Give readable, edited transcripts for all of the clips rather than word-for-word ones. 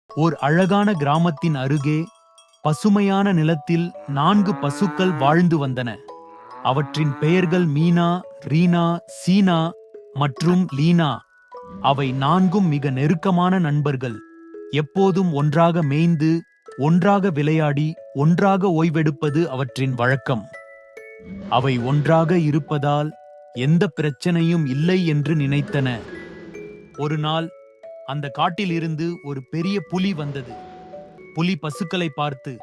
ஓர் அழகான கிராமத்தின் அருகே பசுமையான நிலத்தில் 4 பசுக்கள் வாழ்ந்து வந்தன. அவற்றின் பெயர்கள் மீனா, ரீனா, சீனா மற்றும் லீனா. அவை 4ம் மிக நெருக்கமான நண்பர்கள். எப்போதும் ஒன்றாக மேய்ந்து, ஒன்றாக விளையாடி, ஒன்றாக ஓய்வெடுப்பது அவற்றின் வழக்கம். அவை ஒன்றாக இருப்பதால் எந்த பிரச்சனையும் இல்லை என்று நினைத்தன. ஒரு நாள் அந்த காட்டில் இருந்து ஒரு பெரிய புலி வந்தது. புலி பசுக்களை பார்த்து,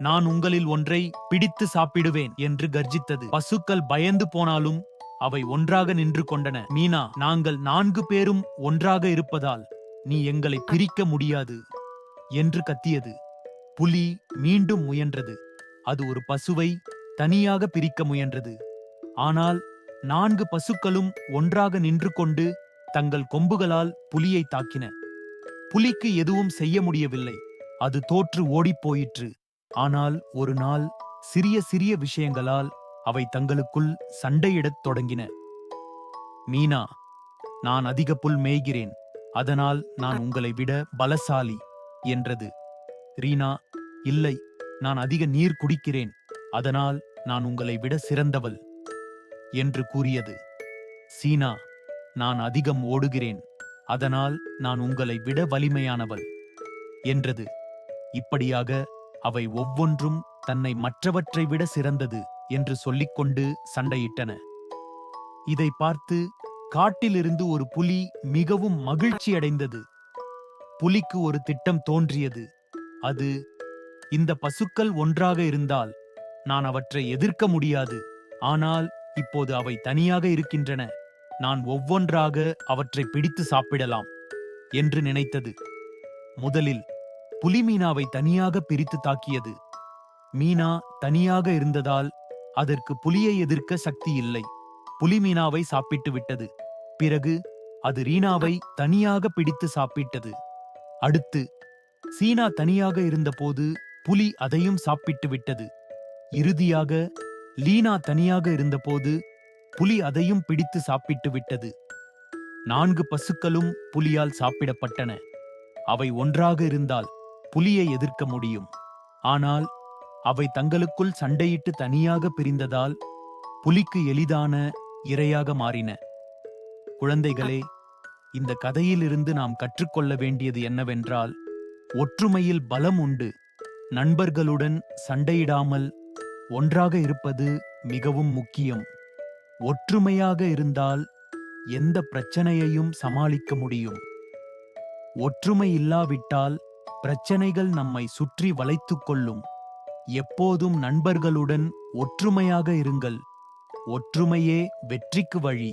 நான் உங்களில் ஒன்றை பிடித்து சாப்பிடுவேன் என்று கர்ஜித்தது. பசுக்கள் பயந்து போனாலும் அவை ஒன்றாக நின்று கொண்டன. மீனா, நாங்கள் 4 பேரும் ஒன்றாக இருப்பதால் நீ எங்களை பிரிக்க முடியாது என்று கத்தியது. புலி மீண்டும் முயன்றது. அது ஒரு பசுவை தனியாக பிரிக்க முயன்றது. ஆனால் 4 பசுக்களும் ஒன்றாக நின்று கொண்டு தங்கள் கொம்புகளால் புலியை தாக்கின. புலிக்கு எதுவும் செய்ய முடியவில்லை. அது தோற்று ஓடிப்போயிற்று. ஆனால் ஒரு நாள் சிறிய சிறிய விஷயங்களால் அவை தங்களுக்குள் சண்டையிடத் தொடங்கின. மீனா, நான் அதிக புல் மேய்கிறேன், அதனால் நான் உங்களை விட பலசாலி என்றது. ரீனா, இல்லை, நான் அதிக நீர் குடிக்கிறேன், அதனால் நான் உங்களை விட சிறந்தவள் என்று கூறியது. சீனா, நான் அதிகம் ஓடுகிறேன், அதனால் நான் உங்களை விட வலிமையானவள் என்றது. இப்படியாக அவை ஒவ்வொன்றும் தன்னை மற்றவற்றை விட சிறந்தது என்று சொல்லிக்கொண்டு சண்டையிட்டன. இதை பார்த்து காட்டிலிருந்து ஒரு புலி மிகவும் மகிழ்ச்சியடைந்தது. புலிக்கு ஒரு திட்டம் தோன்றியது. அது, இந்த பசுக்கள் ஒன்றாக இருந்தால் நான் அவற்றை எதிர்க்க முடியாது. ஆனால் இப்போது அவை தனியாக இருக்கின்றன. நான் ஒவ்வொன்றாக அவற்றை பிடித்து சாப்பிடலாம் என்று நினைத்தது. முதலில் புலி மீனாவை தனியாக பிரித்து தாக்கியது. மீனா தனியாக இருந்ததால் அதற்கு புலியை எதிர்க்க சக்தி இல்லை. புலி மீனாவை சாப்பிட்டு விட்டது. பிறகு அது ரீனாவை தனியாக பிடித்து சாப்பிட்டது. அடுத்து சீனா தனியாக இருந்தபோது புலி அதையும் சாப்பிட்டு விட்டது. இறுதியாக லீனா தனியாக இருந்தபோது புலி அதையும் பிடித்து சாப்பிட்டு விட்டது. 4 பசுக்களும் புலியால் சாப்பிடப்பட்டன. அவை ஒன்றாக இருந்தால் புலியை எதிர்க்க முடியும். ஆனால் அவை தங்களுக்குள் சண்டையிட்டு தனியாக பிரிந்ததால் புலிக்கு எளிதான இரையாக மாறின. குழந்தைகளே, இந்த கதையிலிருந்து நாம் கற்றுக்கொள்ள வேண்டியது என்னவென்றால், ஒற்றுமையில் பலம் உண்டு. நண்பர்களுடன் சண்டையிடாமல் ஒன்றாக இருப்பது மிகவும் முக்கியம். ஒற்றுமையாக இருந்தால் எந்த பிரச்சனையையும் சமாளிக்க முடியும். ஒற்றுமை இல்லாவிட்டால் பிரச்சனைகள் நம்மை சுற்றி வளைத்துக் கொள்ளும். எப்போதும் நண்பர்களுடன் ஒற்றுமையாக இருங்கள். ஒற்றுமையே வெற்றிக்கு வழி.